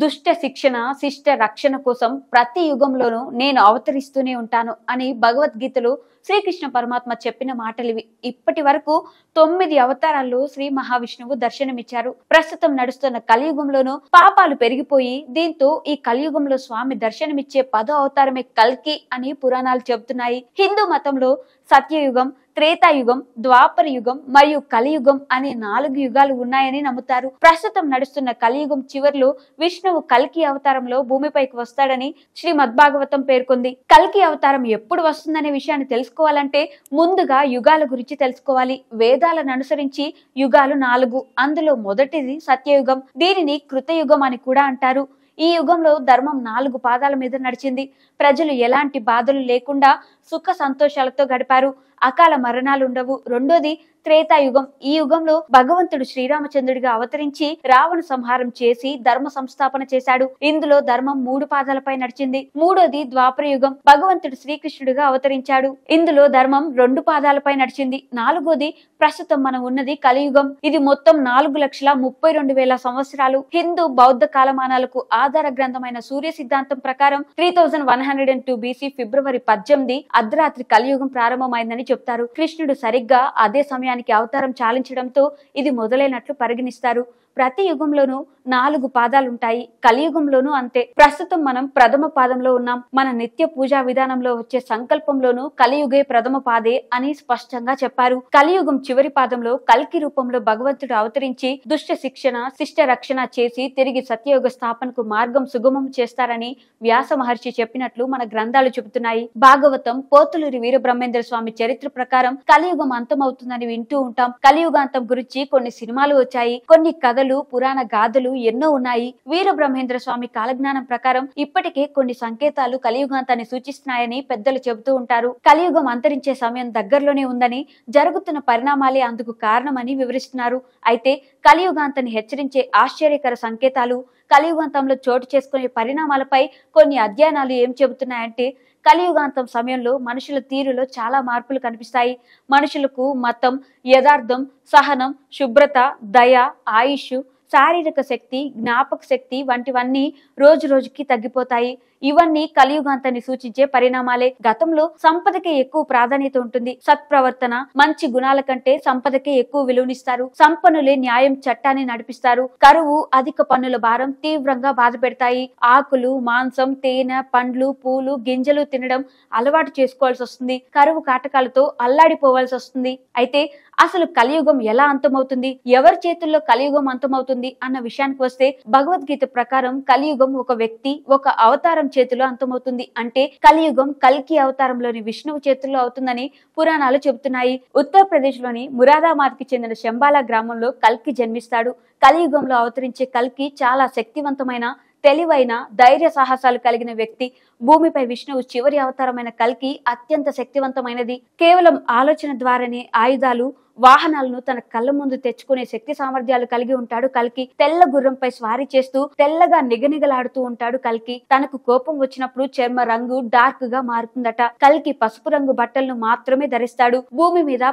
దుష్ట శిక్షణ శిష్ట రక్షణ కోసం ప్రతి యుగంలోనూ నేను అవతరిస్తూనే ఉంటాను అని భగవద్గీతలో శ్రీకృష్ణ పరమాత్మ చెప్పిన మాటలివి. ఇప్పటి వరకు 9 అవతారాల్లో శ్రీ మహావిష్ణువు దర్శనమిచ్చారు. ప్రస్తుతం నడుస్తున్న కలియుగంలోనూ పాపాలు పెరిగిపోయి దీంతో ఈ కలియుగంలో స్వామి దర్శనమిచ్చే 10వ అవతారమే కల్కి అని పురాణాలు చెబుతున్నాయి. హిందూ మతంలో సత్యయుగం, త్రేతాయుగం, ద్వాపర యుగం మరియు కలియుగం అనే 4 యుగాలు ఉన్నాయని నమ్ముతారు. ప్రస్తుతం నడుస్తున్న కలియుగం చివరిలో విష్ణువు కల్కి అవతారంలో భూమిపైకి వస్తాడని శ్రీమద్భాగవతం పేర్కొంది. కల్కి అవతారం ఎప్పుడు వస్తుందనే విషయాన్ని తెలుసుకోవాలంటే ముందుగా యుగాల గురించి తెలుసుకోవాలి. వేదాలను అనుసరించి యుగాలు 4. అందులో మొదటిది సత్యయుగం. దీనిని కృతయుగం అని కూడా అంటారు. ఈ యుగంలో ధర్మం 4 పాదాల మీద నడిచింది. ప్రజలు ఎలాంటి బాధలు లేకుండా సుఖ సంతోషాలతో గడిపారు. అకాల మరణాలు ఉండవు. రెండోది త్రేతాయుగం. ఈ యుగంలో భగవంతుడు శ్రీరామచంద్రుడిగా అవతరించి రావణ సంహారం చేసి ధర్మ సంస్థాపన చేశాడు. ఇందులో ధర్మం 3 పాదాలపై నడిచింది. మూడోది ద్వాపర యుగం. భగవంతుడు శ్రీకృష్ణుడిగా అవతరించాడు. ఇందులో ధర్మం 2 పాదాలపై నడిచింది. నాలుగోది ప్రస్తుతం మనం ఉన్నది కలియుగం. ఇది మొత్తం 4,32,000 సంవత్సరాలు. హిందూ బౌద్ధ కాలమానాలకు ఆధార గ్రంథమైన సూర్య సిద్ధాంతం ప్రకారం 3102 BC ఫిబ్రవరి 18 అర్ధరాత్రి కలియుగం ప్రారంభమైందని చెప్తారు. కృష్ణుడు సరిగ్గా అదే సమయానికి అవతారం చాలించడంతో ఇది మొదలైనట్లు పరిగణిస్తారు. ప్రతి యుగంలోనూ 4 పాదాలుంటాయి. కలియుగంలోనూ అంతే. ప్రస్తుతం మనం ప్రథమ పాదంలో ఉన్నాం. మన నిత్య పూజా విధానంలో వచ్చే సంకల్పంలోనూ కలియుగే ప్రథమ పాదే అని స్పష్టంగా చెప్పారు. కలియుగం చివరి పాదంలో కల్కి రూపంలో భగవంతుడు అవతరించి దుష్ట శిక్షణ శిష్ట రక్షణ చేసి తిరిగి సత్యయుగ స్థాపనకు మార్గం సుగమం చేస్తారని వ్యాస మహర్షి చెప్పినట్లు మన గ్రంథాలు చెబుతున్నాయి. భాగవతం పోతులూరి వీరబ్రహ్మేంద్ర స్వామి చరిత్ర ప్రకారం కలియుగం అంతమవుతుందని వింటూ ఉంటాం. కలియుగాంతం గురించి కొన్ని సినిమాలు వచ్చాయి. కొన్ని కథలు, పురాణ గాథలు ఎన్నో ఉన్నాయి. వీరబ్రహ్మేంద్ర స్వామి కాలజ్ఞానం ప్రకారం ఇప్పటికే కొన్ని సంకేతాలు కలియుగాంతాన్ని సూచిస్తున్నాయని పెద్దలు చెబుతూ ఉంటారు. కలియుగం అంతరించే సమయం దగ్గరలోనే ఉందని, జరుగుతున్న పరిణామాలే అందుకు కారణమని వివరిస్తున్నారు. అయితే కలియుగాంతాన్ని హెచ్చరించే ఆశ్చర్యకర సంకేతాలు, కలియుగాంతంలో చోటు చేసుకునే పరిణామాలపై కొన్ని అధ్యయనాలు ఏం చెబుతున్నాయంటే కలియుగాంతం సమయంలో మనుషుల తీరులో చాలా మార్పులు కనిపిస్తాయి. మనుషులకు మతం, యథార్థం, సహనం, శుభ్రత, దయ, ఆయుష్, శారీరక శక్తి, జ్ఞాపక శక్తి వంటివన్నీ రోజు రోజుకి తగ్గిపోతాయి. ఇవన్నీ కలియుగాంతాన్ని సూచించే పరిణామాలే. గతంలో సంపదకే ఎక్కువ ప్రాధాన్యత ఉంటుంది. సత్ప్రవర్తన, మంచి గుణాల కంటే సంపదకే ఎక్కువ విలువనిస్తారు. సంపన్నులే న్యాయం చట్టాన్ని నడిపిస్తారు. కరువు, అధిక పన్నుల భారం తీవ్రంగా బాధ పెడతాయి. ఆకులు, మాంసం, తేనె, పండ్లు, పూలు, గింజలు తినడం అలవాటు చేసుకోవాల్సి వస్తుంది. కరువు కాటకాలతో అల్లాడిపోవాల్సి వస్తుంది. అయితే అసలు కలియుగం ఎలా అంతమవుతుంది, ఎవరి చేతుల్లో కలియుగం అంతమవుతుంది అన్న విషయానికి వస్తే భగవద్గీత ప్రకారం కలియుగం ఒక వ్యక్తి, ఒక అవతారం చేతిలో అంతమవుతుంది. అంటే కలియుగం కల్కి అవతారంలోని విష్ణువు చేతుల్లో అవుతుందని పురాణాలు చెబుతున్నాయి. ఉత్తరప్రదేశ్ లోని మురాదాబాద్ కి చెందిన శంబాలా గ్రామంలో కల్కి జన్మిస్తాడు. కలియుగంలో అవతరించే కల్కి చాలా శక్తివంతమైన, తెలివైన, ధైర్య సాహసాలు కలిగిన వ్యక్తి. భూమిపై విష్ణువు చివరి అవతారమైన కల్కి అత్యంత శక్తివంతమైనది. కేవలం ఆలోచన ద్వారానే ఆయుధాలు, వాహనాలను తన కళ్ళ ముందు తెచ్చుకునే శక్తి సామర్థ్యాలు కలిగి ఉంటాడు కల్కి. తెల్ల గుర్రంపై స్వారీ చేస్తూ తెల్లగా నిగనిగలాడుతూ ఉంటాడు కల్కి. తనకు కోపం వచ్చినప్పుడు చర్మ రంగు డార్క్ గా మారుతుందట. కల్కి పసుపు రంగు బట్టలను మాత్రమే ధరిస్తాడు. భూమి మీద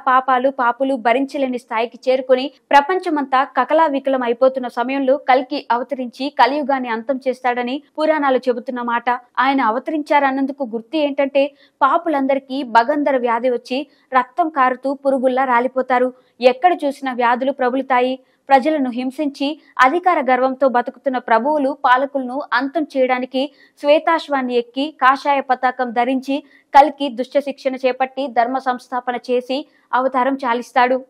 పాపులు భరించలేని స్థాయికి చేరుకుని ప్రపంచమంతా కకలావికలం అయిపోతున్న సమయంలో కల్కి అవతరించి కలియుగాన్ని అంతం చేస్తాడని పురాణాలు చెబుతున్న మాట. ఆయన అవతరించారన్నందుకు గుర్తు ఏంటంటే పాపులందరికీ భగంధర వ్యాధి వచ్చి రక్తం కారుతూ పురుగుల్లా రాలిపోతారు. ఎక్కడ చూసిన వ్యాధులు ప్రబలుతాయి. ప్రజలను హింసించి అధికార గర్వంతో బతుకుతున్న ప్రభువులు, పాలకులను అంతం చేయడానికి శ్వేతాశ్వాన్ని ఎక్కి కాషాయ పతాకం ధరించి కల్కి దుష్ట శిక్షణ చేపట్టి ధర్మ సంస్థాపన చేసి అవతారం చాలిస్తాడు.